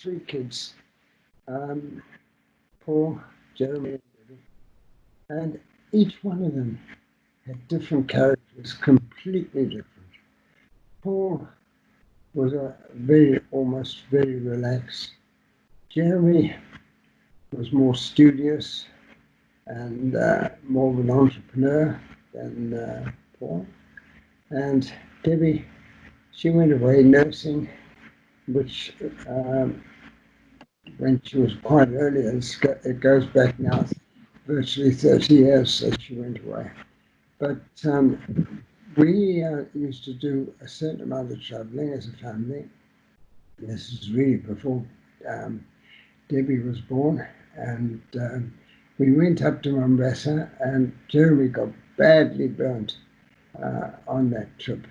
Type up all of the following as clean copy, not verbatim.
three kids, um, Paul, Jeremy, and Debbie, and each one of them had different characters, completely different. Paul was almost very relaxed. Jeremy was more studious and more of an entrepreneur than Paul. And Debbie, she went away nursing, which when she was quite early, it goes back now virtually 30 years that she went away. But we used to do a certain amount of traveling as a family. This is really before um, Debbie was born, and we went up to Mombasa, and Jeremy got badly burnt on that trip.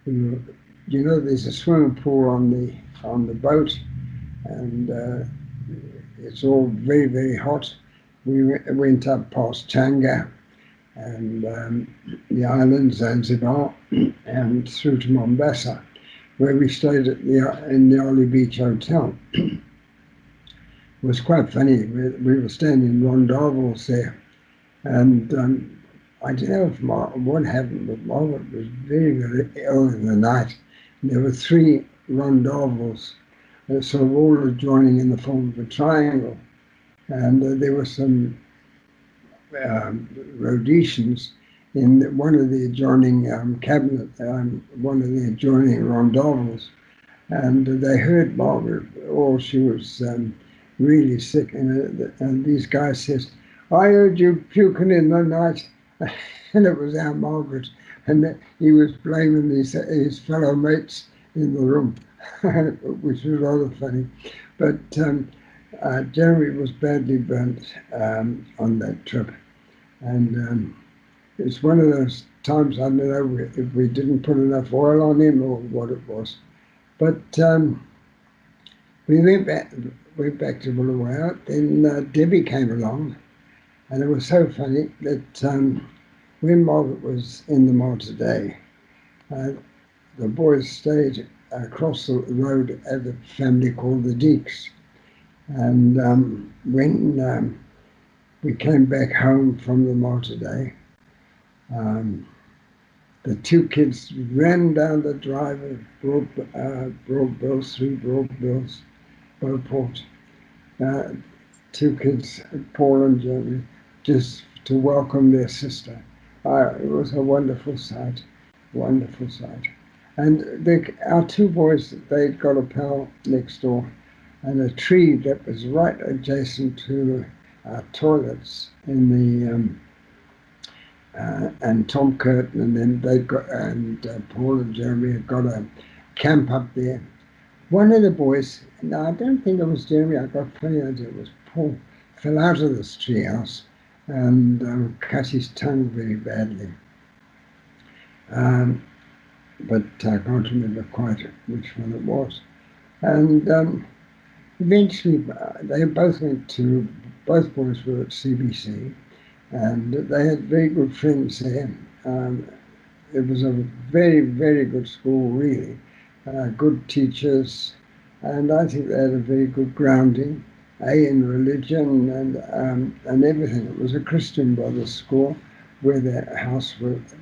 We were, there's a swimming pool on the boat, and it's all very very hot. We went up past Tanga and the island Zanzibar, and through to Mombasa, where we stayed in the Oli Beach Hotel. It was quite funny. We were staying in Rondavels there, and I don't know if what happened, but Margaret was very, very ill in the night. And there were three Rondavels, sort of all adjoining in the form of a triangle, and there were some Rhodesians in one of the adjoining cabinet, one of the adjoining Rondavels, and they heard Margaret. Oh, she was really sick, and these guys says, "I heard you puking in the night," and it was our Margaret, and he was blaming his fellow mates in the room, which was rather funny. But Jeremy was badly burnt on that trip, and it's one of those times, I don't know if we didn't put enough oil on him or what it was. But we went back to Bulawayo. Then Debbie came along, and it was so funny that when Margaret was in the Malta Day, the boys stayed across the road at a family called the Deeks. And when we came back home from the Malta Day, the two kids ran down the drive of Broadbills, through Broadbills, Beauport. Two kids, Paul and Jeremy, just to welcome their sister. It was a wonderful sight, wonderful sight. And our two boys, they'd got a pal next door, and a tree that was right adjacent to our toilets in the and Tom Curtin, and then Paul and Jeremy had got a camp up there. One of the boys, no, I don't think it was Jeremy, I got funny idea, it was Paul, fell out of this treehouse and cut his tongue very badly. But I can't remember quite which one it was. And eventually both boys were at CBC, and they had very good friends there. It was a very, very good school, really. Good teachers, and I think they had a very good grounding, in religion and everything. It was a Christian Brothers school, where the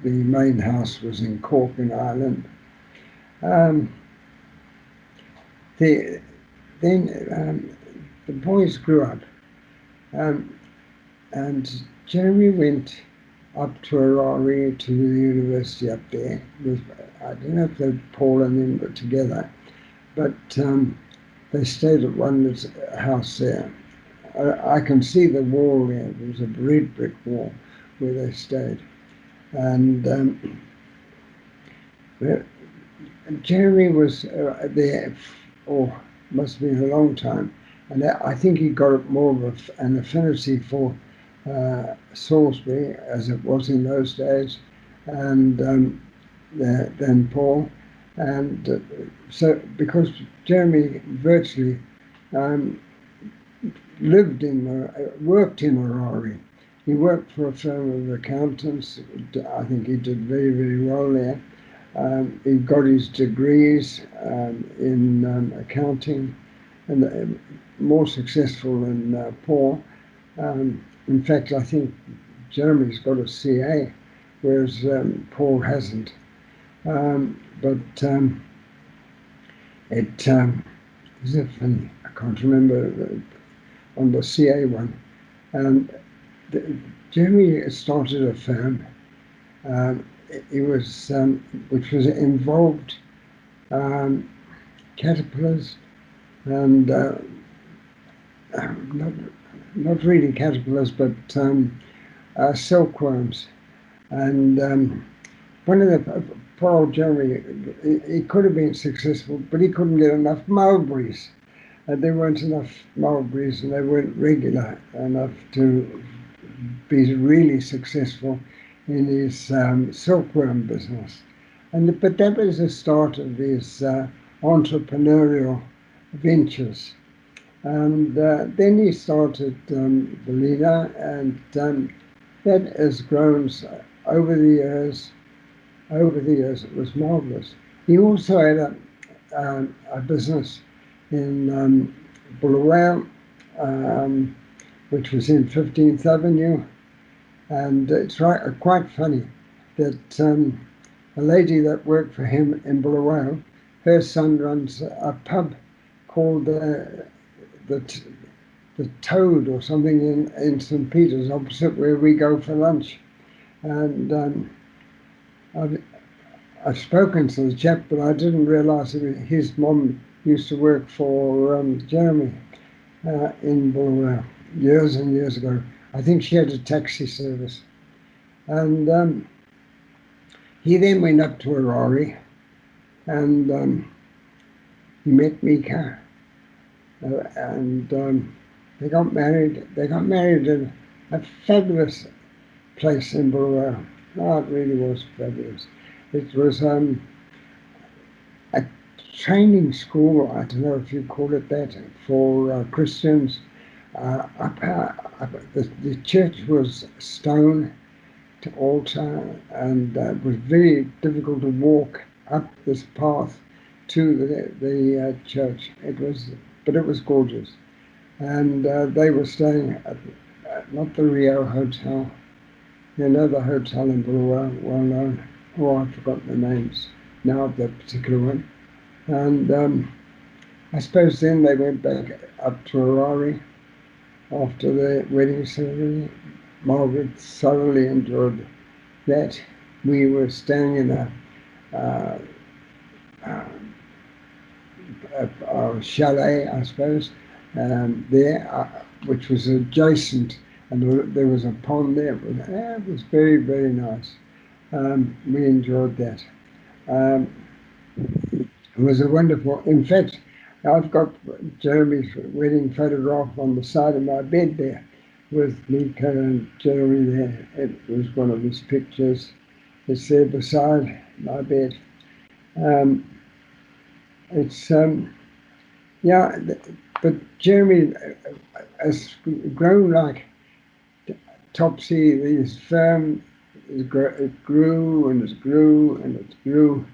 main house was in Cork in Ireland. Then the boys grew up, and Jeremy went up to Harare to the university up there. I don't know if Paul and them were together, but they stayed at one house there. I can see the wall there. There was a red brick wall where they stayed. And Jeremy was there, must have been a long time. And I think he got more of an affinity for Salisbury, as it was in those days, and than Paul. And so, because Jeremy virtually worked in Harare. He worked for a firm of accountants. I think he did very, very well there. He got his degrees in accounting, and more successful than Paul. In fact, I think Jeremy's got a CA, whereas Paul hasn't. But it is it funny? I can't remember on the CA one. Jeremy started a firm. It was which was involved caterpillars and not really caterpillars, but silkworms. And one of the poor old Jeremy, he could have been successful, but he couldn't get enough mulberries. There weren't enough mulberries, and they weren't regular enough to be really successful in his silkworm business. But that was the start of his entrepreneurial ventures. And then he started Bellina, and that has grown over the years. Over the years, it was marvelous. He also had a business in Bulawayo, which was in 15th Avenue. And it's quite funny that a lady that worked for him in Bulawayo, her son runs a pub called the Toad or something in St. Peter's, opposite where we go for lunch. And I've spoken to the chap, but I didn't realise his mum used to work for Jeremy in Bulawayo years and years ago. I think she had a taxi service. And he then went up to Harare, and he met Mika, and they got married. They got married in a fabulous place in Bulawayo. Oh, it really was fabulous. It was a training school, I don't know if you call it that, for Christians. The church was stone to altar, and it was very difficult to walk up this path to the church. But it was gorgeous. And they were staying at not the Rio Hotel, the hotel in Bulawayo, well known. Oh, I've forgotten the names now of that particular one. And I suppose then they went back up to Harare after the wedding ceremony. Margaret thoroughly enjoyed that. We were staying in a chalet, I suppose, there, which was adjacent, and there was a pond there. It was very, very nice. We enjoyed that. It was a wonderful. In fact, I've got Jeremy's wedding photograph on the side of my bed there, with Mika and Jeremy there. It was one of his pictures. It's there beside my bed. It's yeah, but Jeremy has grown like Topsy. His firm, it grew and it grew and it grew,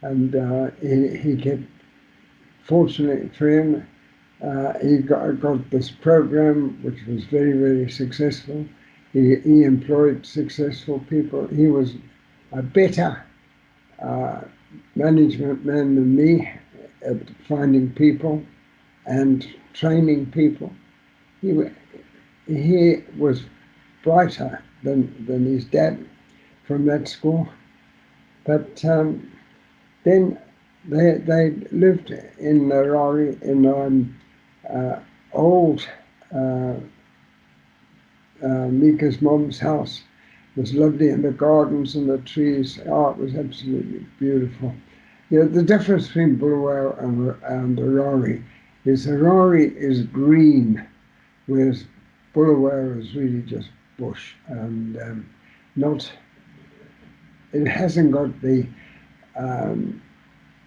and he kept. Fortunately for him, he got this program which was very, very successful. He employed successful people. He was a better management man than me at finding people and training people. He was brighter than his dad from that school. But then they lived in Harare in old Mika's mom's house. It was lovely, and the gardens and the trees. Oh, it was absolutely beautiful. The difference between Bulawayo and Harare is green, whereas Bulawayo is really just bush, and not. It hasn't got the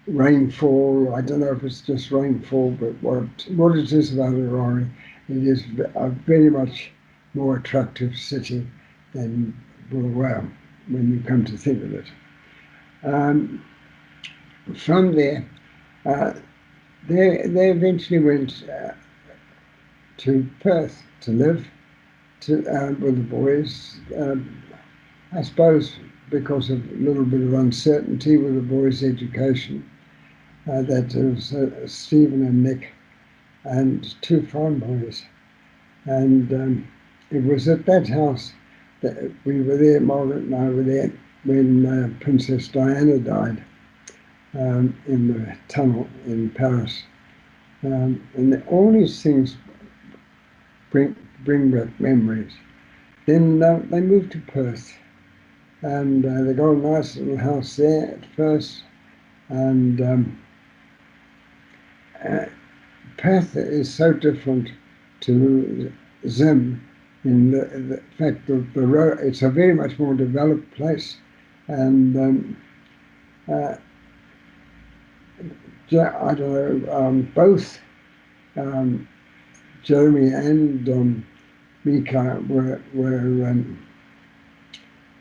rainfall. I don't know if it's just rainfall, but what it is about Harare, it is a very much more attractive city than Bulawayo when you come to think of it. From there, they eventually went to Perth to live with the boys. I suppose because of a little bit of uncertainty with the boys' education. That was Stephen and Nick and two farm boys. And it was at that house that we were there, Margaret and I were there, when Princess Diana died in the tunnel in Paris. And all these things bring back memories. Then they moved to Perth, and they got a nice little house there at first. And Perth is so different to Zim in the fact that the road, it's a very much more developed place. And I don't know, both Jeremy and Mika were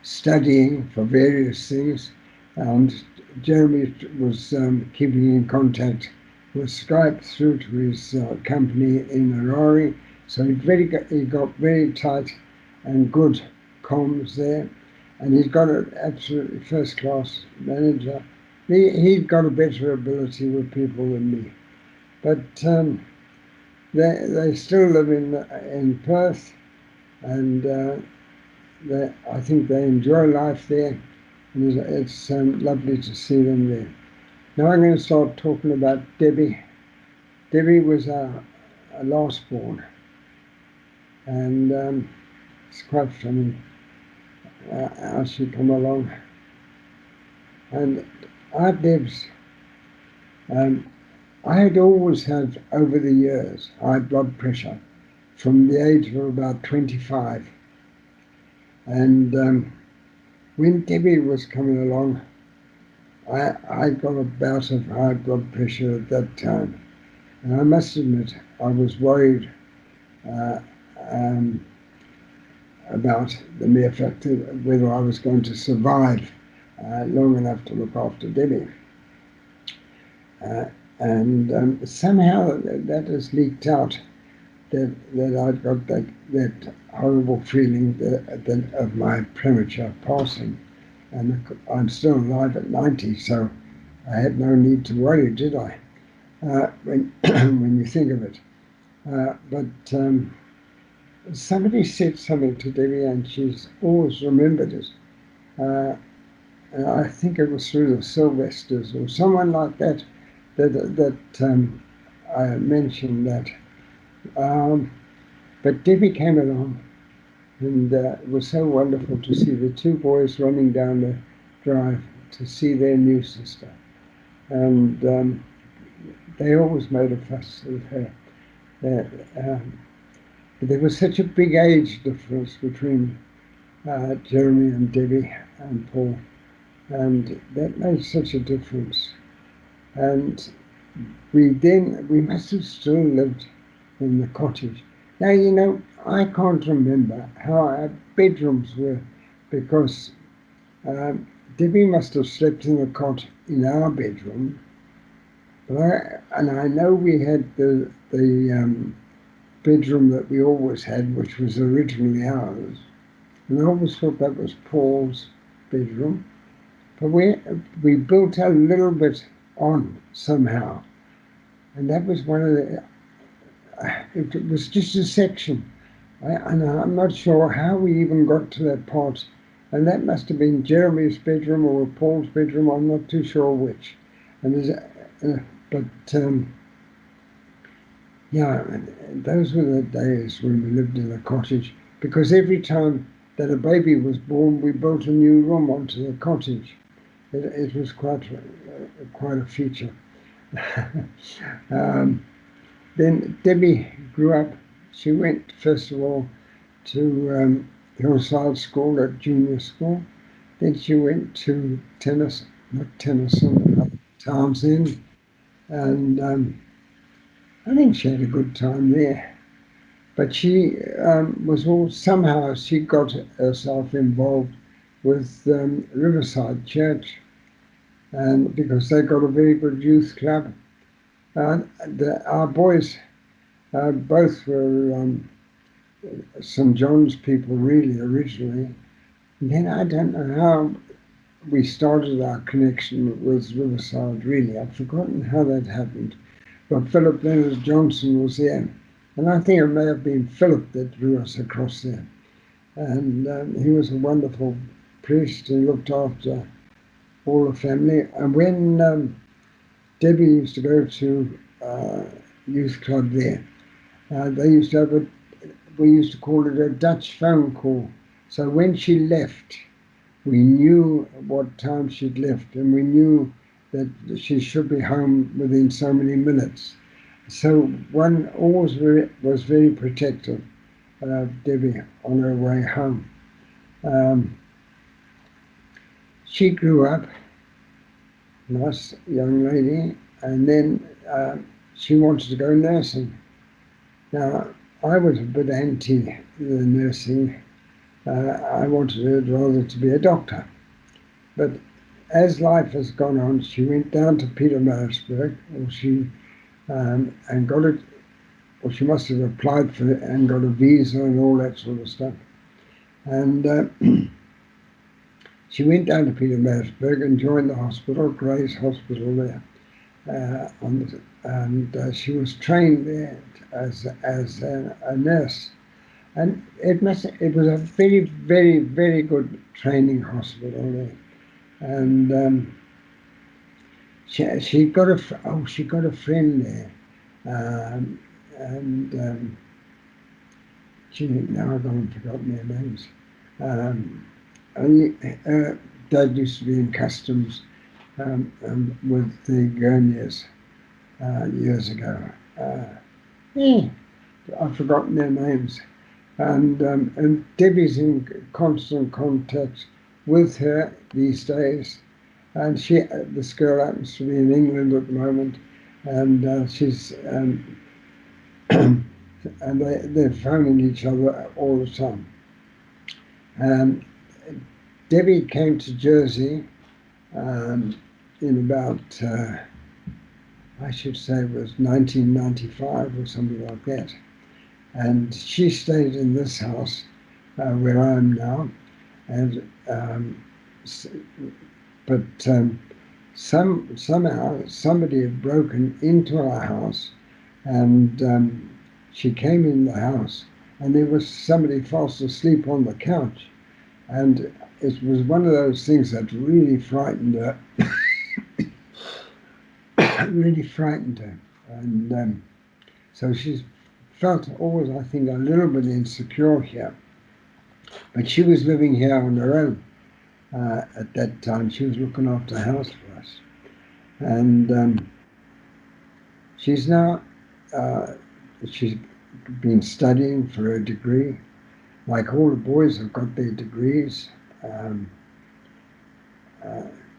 studying for various things, and Jeremy was keeping in contact with Skype through to his company in Harare, so he got very tight and good comms there, and he's got an absolutely first-class manager. He'd got a better ability with people than me, but they still live in Perth, and I think they enjoy life there, and it's lovely to see them there. Now I'm going to start talking about Debbie. Debbie was a last born, and it's quite funny how she come along. And our Debs, I had always had over the years high blood pressure from the age of about 25. And when Debbie was coming along, I got a bout of high blood pressure at that time. And I must admit, I was worried about the mere fact of whether I was going to survive long enough to look after Debbie. And somehow that has leaked out, that I'd got that horrible feeling of my premature passing. And I'm still alive at 90, so I had no need to worry, did I? When when you think of it. But somebody said something to Debbie, and she's always remembered it. And I think it was through the Sylvesters or someone like that I mentioned that. But Debbie came along, and it was so wonderful to see the two boys running down the drive to see their new sister. And they always made a fuss with her. There was such a big age difference between Jeremy and Debbie and Paul, and that made such a difference. And we must have still lived in the cottage. Now, you know, I can't remember how our bedrooms were, because Debbie must have slept in the cot in our bedroom. But I know we had the bedroom that we always had, which was originally ours. And I always thought that was Paul's bedroom. But we built a little bit on somehow. And that was one of the, it was just a section. And I'm not sure how we even got to that part. And that must have been Jeremy's bedroom or Paul's bedroom, I'm not too sure which. And yeah, those were the days when we lived in a cottage, because every time that a baby was born, we built a new room onto the cottage. It was quite a feature. Then Debbie grew up. She went, first of all, to Hillside School at junior school. Then she went to Townsend, and I think she had a good time there. But she somehow she got herself involved with Riverside Church, and because they got a very good youth club, Our boys both were St. John's people, really, originally. And then I don't know how we started our connection with Riverside, really. I've forgotten how that happened. But Philip Leonard Johnson was there. And I think it may have been Philip that drew us across there. And he was a wonderful priest. He looked after all the family. And when Debbie used to go to youth club there, they used to have we used to call it a Dutch phone call. So when she left, we knew what time she'd left, and we knew that she should be home within so many minutes. So one always was very protective of Debbie on her way home. Um, she grew up, nice young lady, and then she wanted to go nursing. Now, I was a bit anti the nursing. I wanted her rather to be a doctor. But as life has gone on, she went down to Pietermaritzburg, and got it, or she must have applied for it and got a visa and all that sort of stuff. And she went down to Pietermaritzburg and joined the hospital, Gray's Hospital there. And she was trained there as a nurse. And it was a very, very, very good training hospital there. And she got a friend there, and now I've gone and forgotten their names. Dad used to be in customs with the Gurniers years ago. Yeah, I've forgotten their names. And Debbie's in constant contact with her these days. And this girl happens to be in England at the moment, and she's and they're phoning each other all the time. Debbie came to Jersey in about I should say it was 1995 or something like that, and she stayed in this house where I am now, and but somehow somebody had broken into our house, and she came in the house, and there was somebody fast asleep on the couch, and it was one of those things that really frightened her, really frightened her, and so she's felt always, I think, a little bit insecure here, but she was living here on her own. At that time, she was looking after the house for us. And she's now, she's been studying for her degree. Like all the boys have got their degrees.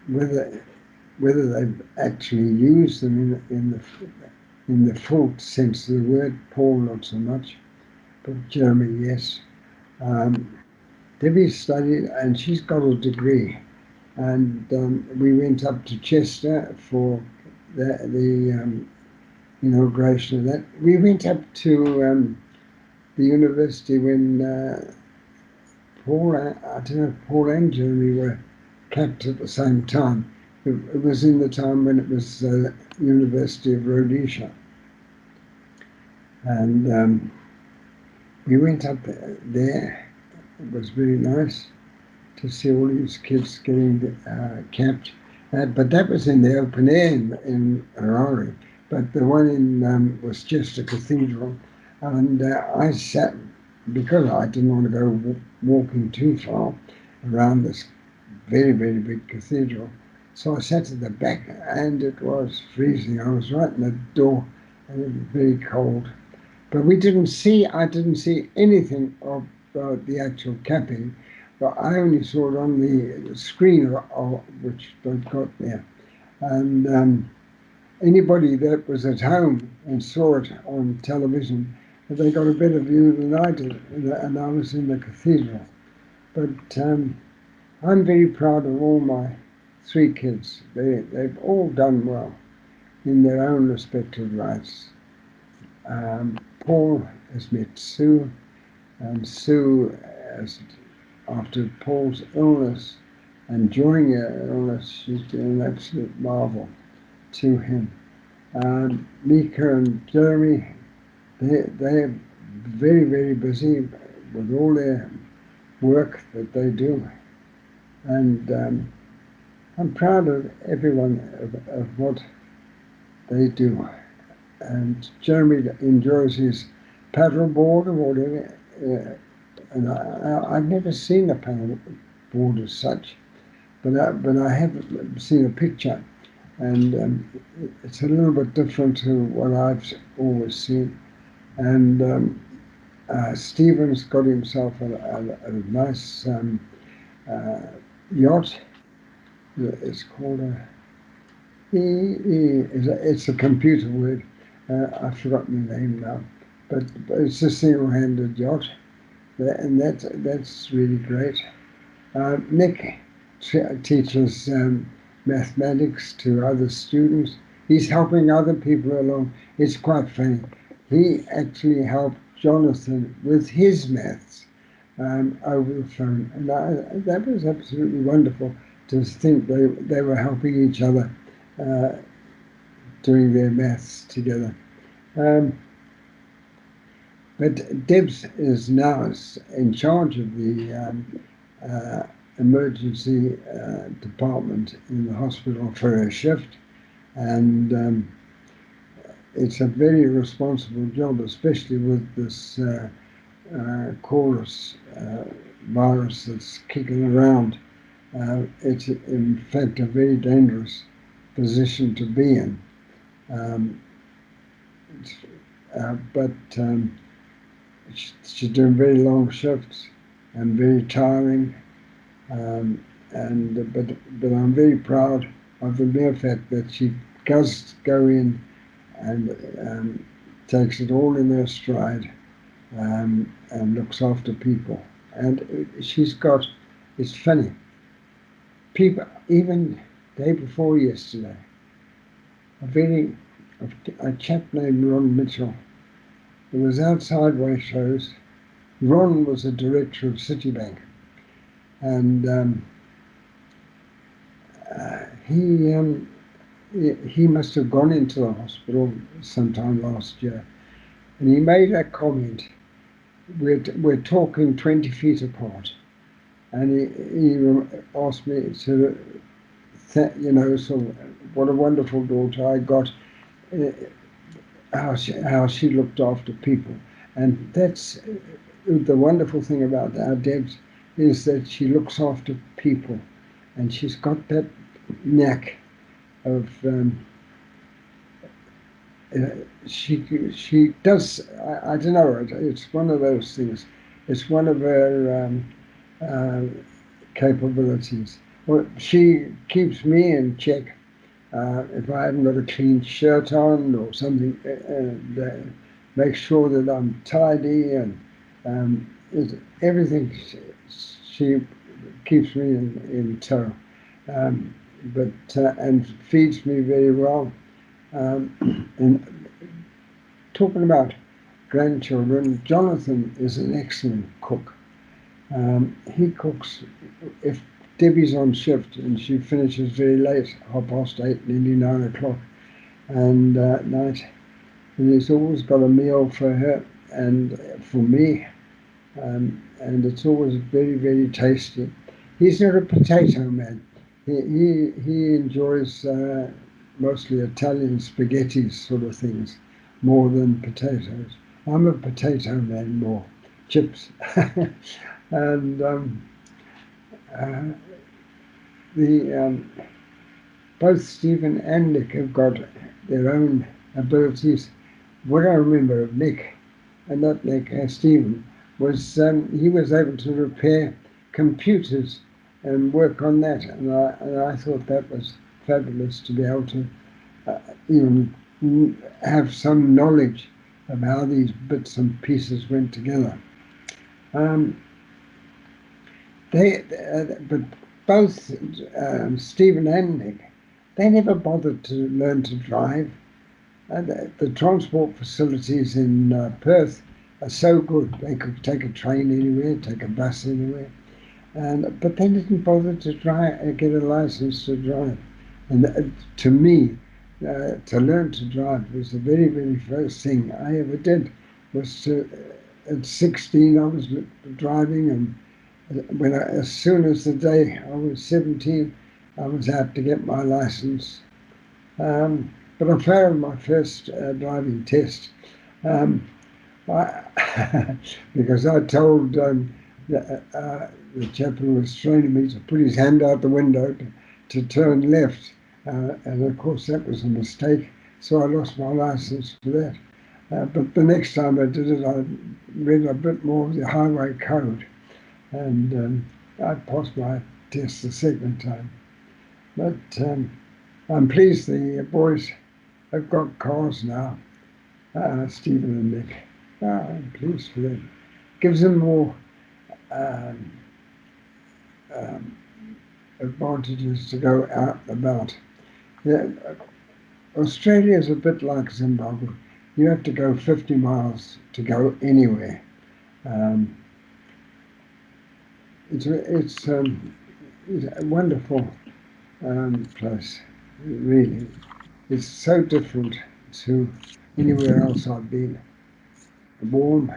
Whether they've actually used them in the full sense of the word, Paul not so much, but Jeremy, yes. Debbie studied, and she's got a degree. And we went up to Chester for the inauguration of that. We went up to the university when Paul and Jeremy were capped at the same time. It was in the time when it was University of Rhodesia. And we went up there. It was very nice to see all these kids getting capped. But that was in the open air in Harare. But the one in was just a cathedral. And I sat, because I didn't want to go walking too far around this very, very big cathedral. So I sat at the back, and it was freezing. I was right in the door, and it was very cold. But I didn't see anything of the actual capping, but I only saw it on the screen which they've got there. And anybody that was at home and saw it on television, they got a better view than I did, and I was in the cathedral. But I'm very proud of all my three kids. They've all done well. in their own respective rights. Paul has met Sue, and Sue, after Paul's illness and during her illness, she's been an absolute marvel to him. Mika and Jeremy, they're very, very busy with all their work that they do. And I'm proud of everyone of what they do. And Jeremy enjoys his paddleboard or whatever. And I've never seen a paddleboard as such, but I have seen a picture, and it's a little bit different to what I've always seen. And Stephen's got himself a nice yacht. It's called it's a computer word. I've forgotten the name now, but it's a single-handed yacht, and that's really great. Nick teaches mathematics to other students. He's helping other people along. It's quite funny. He actually helped Jonathan with his maths over the phone, and that was absolutely wonderful to think they were helping each other doing their maths together. But Debs is now in charge of the emergency department in the hospital for her shift, and it's a very responsible job, especially with this chorus virus that's kicking around. It's in fact a very dangerous position to be in. But she's doing very long shifts and very tiring. But I'm very proud of the mere fact that she does go in and takes it all in her stride and looks after people. And she's got, it's funny, people, even day before yesterday, a chap named Ron Mitchell, who was outside Waitrose. Ron was a director of Citibank, and he must have gone into the hospital sometime last year, and he made a comment. We're talking 20 feet apart, and he asked me to, so what a wonderful daughter I got, how she looked after people, and that's the wonderful thing about our Debs, is that she looks after people, and she's got that knack of she does. I don't know. It's one of those things. It's one of her capabilities. Well, she keeps me in check. If I haven't got a clean shirt on or something, and make sure that I'm tidy, and everything. She keeps me in tow, and feeds me very well. And talking about grandchildren, Jonathan is an excellent cook. He cooks, if Debbie's on shift and she finishes very late, 8:30, nearly 9 o'clock, and at night, and he's always got a meal for her and for me, and it's always very, very tasty. He's not a potato man. He enjoys mostly Italian spaghetti sort of things more than potatoes. I'm a potato man more, chips. And both Stephen and Nick have got their own abilities. What I remember of Nick, and not Nick, Stephen, was he was able to repair computers and work on that, and I thought that was fabulous to be able to even have some knowledge of how these bits and pieces went together. But both Stephen and Nick, they never bothered to learn to drive. And the transport facilities in Perth are so good. They could take a train anywhere, take a bus anywhere, but they didn't bother to try get a license to drive. And to me, to learn to drive was the very, very first thing I ever did. Was at 16 I was driving, and as soon as the day I was 17, I was out to get my license. But I failed my first driving test. Um, because I told the chap who was training me to put his hand out the window to turn left, and of course that was a mistake, so I lost my license for that. But the next time I did it, I read a bit more of the highway code, and I passed my test the second time. But I'm pleased the boys have got cars now, Stephen and Nick. I'm pleased for them. Gives them more um, um, advantages to go out and about. Yeah, Australia is a bit like Zimbabwe. You have to go 50 miles to go anywhere. Um, it's a wonderful place, really. It's so different to anywhere else I've been. Warm,